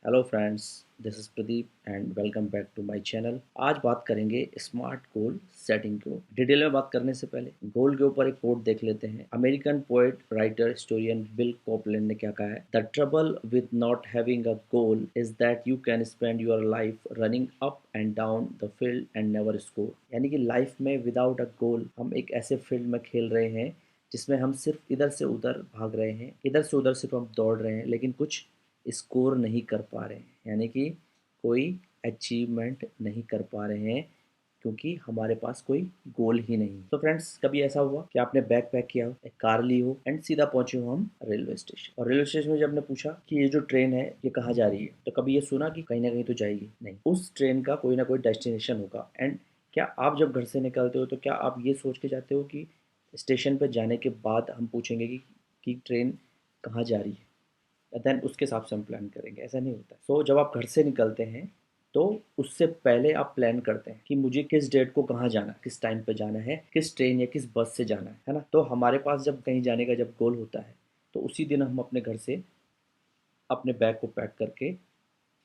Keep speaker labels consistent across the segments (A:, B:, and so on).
A: Hello friends, this is Pradeep and welcome back to my channel. आज बात करेंगे smart goal setting को। Detail में बात करने से पहले गोल के ऊपर एक कोट देख लेते हैं। American poet, writer, historian bill Copeland ने क्या कहा है? The trouble with not having a goal is that you can spend your life running up and down the field and never score. यानी कि लाइफ में विदाउट अ गोल हम एक ऐसे फील्ड में खेल रहे हैं जिसमें हम सिर्फ इधर से उधर भाग रहे हैं, इधर से उधर सिर्फ हम दौड़ रहे हैं, लेकिन कुछ स्कोर नहीं कर पा रहे हैं, यानी कि कोई अचीवमेंट नहीं कर पा रहे हैं क्योंकि हमारे पास कोई गोल ही नहीं। तो फ्रेंड्स, कभी ऐसा हुआ कि आपने बैग पैक किया हो, एक कार ली हो एंड सीधा पहुंचे हो हम रेलवे स्टेशन, और रेलवे स्टेशन में जब ने पूछा कि ये जो ट्रेन है ये कहाँ जा रही है, तो कभी ये सुना कि कहीं ना कहीं तो जाएगी? नहीं, उस ट्रेन का कोई ना कोई डेस्टिनेशन होगा। एंड क्या आप जब घर से निकलते हो तो क्या आप ये सोच के जाते हो कि स्टेशन पर जाने के बाद हम पूछेंगे कि ट्रेन कहाँ जा रही है, देन उसके हिसाब से हम प्लान करेंगे? ऐसा नहीं होता। सो जब आप घर से निकलते हैं तो उससे पहले आप प्लान करते हैं कि मुझे किस डेट को कहाँ जाना है, किस टाइम पे जाना है, किस ट्रेन या किस बस से जाना है ना? तो हमारे पास जब कहीं जाने का जब गोल होता है तो उसी दिन हम अपने घर से अपने बैग को पैक करके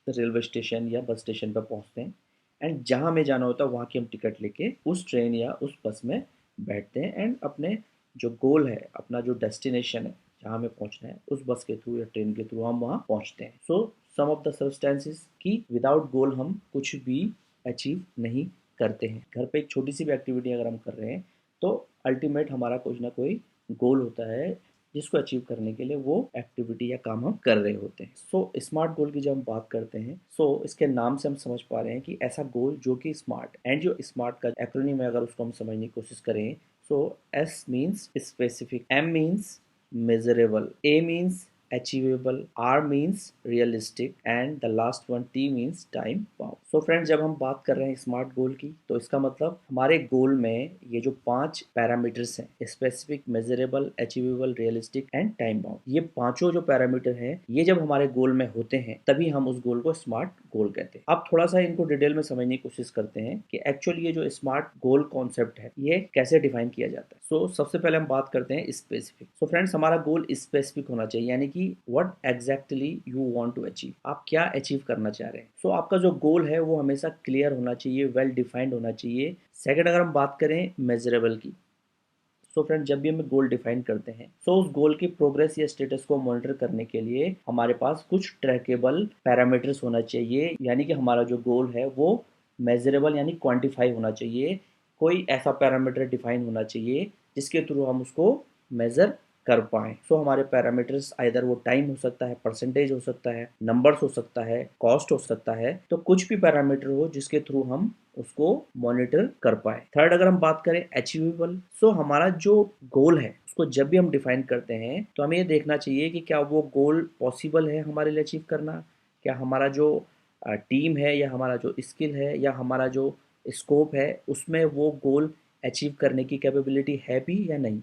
A: रेलवे स्टेशन या बस स्टेशन पर पहुंचते हैं। एंड जहाँ हमें जाना होता है वहाँ की हम टिकट लेके उस ट्रेन या उस बस में बैठते हैं एंड अपने जो गोल है, अपना जो डेस्टिनेशन है जहाँ हमें पहुँचना है, उस बस के थ्रू या ट्रेन के थ्रू हम वहाँ पहुँचते हैं। सो सम ऑफ द सब्सटेंसेस कि विदाउट गोल हम कुछ भी अचीव नहीं करते हैं। घर पे एक छोटी सी भी एक्टिविटी अगर हम कर रहे हैं तो अल्टीमेट हमारा कुछ ना कोई गोल होता है जिसको अचीव करने के लिए वो एक्टिविटी या काम हम कर रहे होते हैं। सो स्मार्ट गोल की जब हम बात करते हैं, इसके नाम से हम समझ पा रहे हैं कि ऐसा गोल जो कि स्मार्ट, एंड जो स्मार्ट का एक्रोनिम है अगर उसको हम समझने की कोशिश करें, so S means specific, M means measurable, A means achievable, R means realistic and the last one T means time bound। So friends, जब हम बात कर रहे हैं स्मार्ट गोल की तो इसका मतलब हमारे गोल में ये जो 5 पैरामीटर्स हैं, specific, measurable, achievable, realistic and time bound, ये पांचों जो पैरामीटर हैं ये जब हमारे गोल में होते हैं तभी हम उस गोल को स्मार्ट गोल कहते हैं। अब थोड़ा सा इनको डिटेल में समझने की कोशिश करते हैं कि एक्चुअली ये जो स्मार्ट गोल कॉन्सेप्ट है ये कैसे डिफाइन किया जाता है। सबसे पहले हम बात करते हैं स्पेसिफिक। फ्रेंड्स, हमारा गोल स्पेसिफिक होना चाहिए, यानी कि what exactly you want to achieve, आप क्या अचीव करना चाह रहे हैं। आपका जो गोल है वो हमेशा क्लियर होना चाहिए, वेल डिफाइंड होना चाहिए। सेकंड, अगर हम बात करें मेजरेबल की, फ्रेंड, जब भी हम गोल डिफाइन करते हैं उस गोल की प्रोग्रेस या स्टेटस को मॉनिटर करने के लिए हमारे पास कुछ ट्रैकेबल पैरामीटर्स होना चाहिए, यानी कि हमारा जो गोल है वो मेजरेबल यानी क्वांटिफाई होना चाहिए। कोई ऐसा पैरामीटर डिफाइन होना चाहिए जिसके थ्रू हम उसको मेजर कर पाएँ। हमारे पैरामीटर्स आइदर वो टाइम हो सकता है, परसेंटेज हो सकता है, नंबर्स हो सकता है, कॉस्ट हो सकता है, तो कुछ भी पैरामीटर हो जिसके थ्रू हम उसको मॉनिटर कर पाए। थर्ड, अगर हम बात करें अचीवेबल, हमारा जो गोल है उसको जब भी हम डिफाइन करते हैं तो हमें ये देखना चाहिए कि क्या वो गोल पॉसिबल है हमारे लिए अचीव करना, क्या हमारा जो टीम है या हमारा जो स्किल है या हमारा जो स्कोप है उसमें वो गोल अचीव करने की कैपेबिलिटी है भी या नहीं।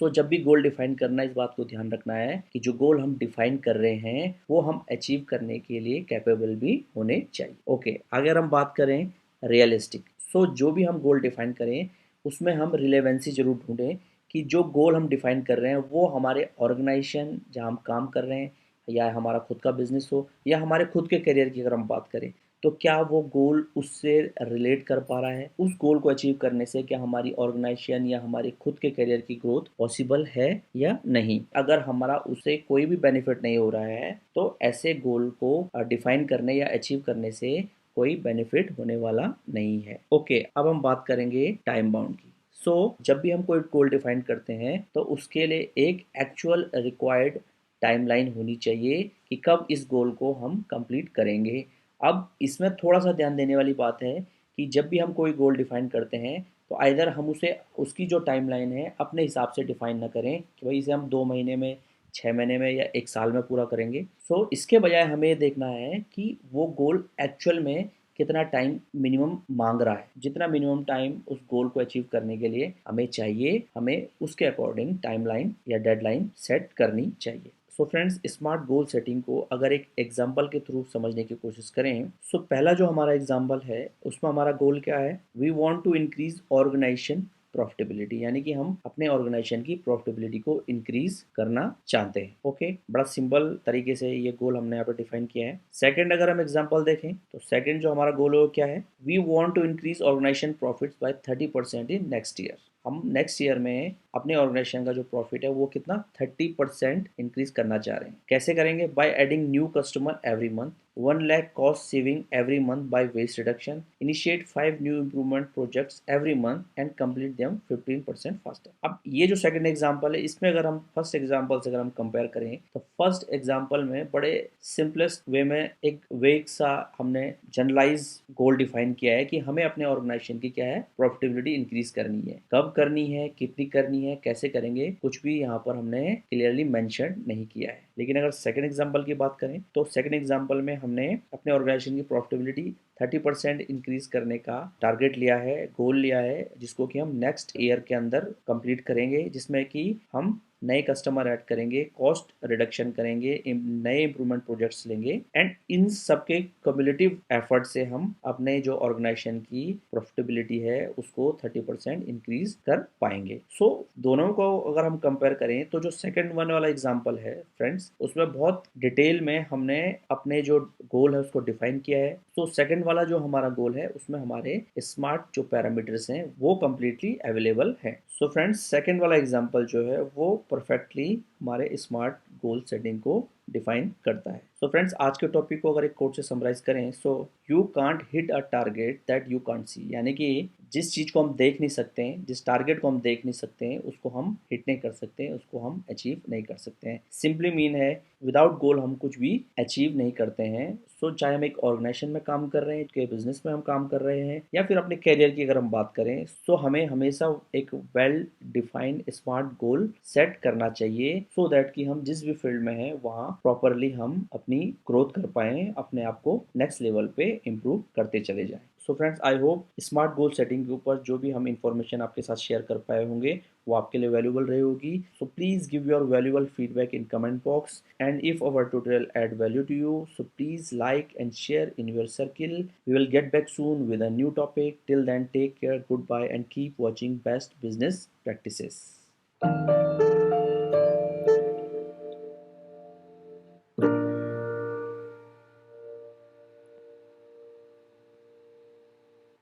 A: जब भी गोल डिफाइन करना, इस बात को ध्यान रखना है कि जो गोल हम डिफाइन कर रहे हैं वो हम अचीव करने के लिए कैपेबल भी होने चाहिए। ओके, अगर हम बात करें रियलिस्टिक, जो भी हम गोल डिफाइन करें उसमें हम रिलेवेंसी जरूर ढूंढें कि जो गोल हम डिफाइन कर रहे हैं वो हमारे ऑर्गेनाइजेशन जहाँ हम काम कर रहे हैं, या हमारा खुद का बिजनेस हो, या हमारे खुद के करियर की अगर हम बात करें, तो क्या वो गोल उससे रिलेट कर पा रहा है? उस गोल को अचीव करने से क्या हमारी ऑर्गेनाइजेशन या हमारी खुद के करियर की ग्रोथ पॉसिबल है या नहीं? अगर हमारा उससे कोई भी बेनिफिट नहीं हो रहा है तो ऐसे गोल को डिफाइन करने या अचीव करने से कोई बेनिफिट होने वाला नहीं है। ओके, अब हम बात करेंगे टाइम बाउंड की। जब भी हम कोई गोल डिफाइन करते हैं तो उसके लिए एक एक्चुअल रिक्वायर्ड टाइमलाइन होनी चाहिए कि कब इस गोल को हम कंप्लीट करेंगे। अब इसमें थोड़ा सा ध्यान देने वाली बात है कि जब भी हम कोई गोल डिफाइन करते हैं तो आइदर हम उसे उसकी जो टाइमलाइन है अपने हिसाब से डिफाइन ना करें कि भाई इसे हम 2 महीने में, 6 महीने में या 1 साल में पूरा करेंगे। इसके बजाय हमें ये देखना है कि वो गोल एक्चुअल में कितना टाइम मिनिमम मांग रहा है। जितना मिनिमम टाइम उस गोल को अचीव करने के लिए हमें चाहिए, हमें उसके अकॉर्डिंग टाइमलाइन या डेडलाइन सेट करनी चाहिए। फ्रेंड्स, स्मार्ट गोल सेटिंग को अगर एक एग्जांपल के थ्रू समझने की कोशिश करें, पहला जो हमारा एग्जांपल है उसमें हमारा गोल क्या है? We want to increase organisation profitability, यानी कि हम अपने ऑर्गेनाइजेशन की प्रॉफिटेबिलिटी को इंक्रीज करना चाहते हैं। ओके, बड़ा सिंपल तरीके से ये गोल हमने यहाँ पे डिफाइन किया है। सेकंड अगर हम एग्जांपल देखें तो सेकंड जो हमारा गोल है वो क्या है, we want to increase organisation profits by 30% in next year. हम नेक्स्ट ईयर में अपने ऑर्गेनाइजेशन का जो प्रॉफिट है वो कितना 30% इंक्रीज करना चाह रहे हैं। कैसे करेंगे, by adding new customer every month, 1 lakh cost saving every month by waste reduction, initiate 5 new improvement projects every month and complete them 15% faster। अब ये जो सेकंड एग्जांपल है इसमें अगर हम फर्स्ट एग्जांपल से अगर हम कंपेयर करें तो फर्स्ट एग्जांपल में बड़े सिंपलेस्ट वे में एक वेग सा हमने जनरलाइज गोल डिफाइन किया है कि हमें अपने ऑर्गेनाइजेशन की क्या है प्रॉफिटेबिलिटी इंक्रीज करनी है, कब करनी है, कितनी करनी है, कैसे करेंगे, कुछ भी यहाँ पर हमने क्लियरली मेंशन नहीं किया है। लेकिन अगर सेकंड एग्जांपल की बात करें तो सेकंड एग्जांपल में हमने अपने ऑर्गेनाइजेशन की प्रॉफिटेबिलिटी 30% इंक्रीज करने का टारगेट लिया है, गोल लिया है, जिसको कि हम नेक्स्ट ईयर के अंदर कंप्लीट करेंगे, जिसमें कि हम नए कस्टमर ऐड करेंगे, कॉस्ट रिडक्शन करेंगे, नए इंप्रूवमेंट प्रोजेक्ट्स लेंगे एंड इन सबके कम्युलेटिव एफर्ट से हम अपने जो ऑर्गेनाइजेशन की प्रॉफिटेबिलिटी है उसको 30% इंक्रीज कर पाएंगे। सो दोनों को अगर हम कंपेयर करें तो जो सेकंड वन वाला एग्जांपल है फ्रेंड्स, उसमें बहुत डिटेल में हमने अपने जो गोल है उसको डिफाइन किया है। तो सेकंड वाला जो हमारा गोल है उसमें हमारे स्मार्ट जो पैरामीटर्स हैं वो कम्प्लीटली अवेलेबल है। सो फ्रेंड्स सेकंड वाला एग्जांपल जो है वो परफेक्टली हमारे स्मार्ट गोल सेटिंग को डिफाइन करता है। सो फ्रेंड्स आज के टॉपिक को अगर एक कोट से समराइज करें, so you can't hit a target that you can't see, यानी कि जिस चीज़ को हम देख नहीं सकते हैं, जिस टारगेट को हम देख नहीं सकते हैं उसको हम हिट नहीं कर सकते हैं, उसको हम अचीव नहीं कर सकते हैं। सिंपली मीन है विदाउट गोल हम कुछ भी अचीव नहीं करते हैं। सो चाहे हम एक ऑर्गेनाइजेशन में काम कर रहे हैं, के बिजनेस में हम काम कर रहे हैं या फिर अपने करियर की अगर हम बात करें, सो हमें हमेशा एक well defined smart goal set करना चाहिए सो दैट कि हम जिस भी फील्ड में हैं वहाँ प्रॉपरली हम अपनी ग्रोथ कर पाएं, अपने आप को नेक्स्ट लेवल पे इम्प्रूव करते चले जाएं। So friends I hope smart goal setting के ऊपर जो भी हम इंफॉर्मेशन आपके साथ शेयर कर पाए होंगे वो आपके लिए वैल्यूबल रही होगी। So please give your valuable feedback in comment box and if our tutorial add value to you, so please like and share in your circle. We will get back soon with a new topic. Till then, take care, goodbye, and keep watching best business practices.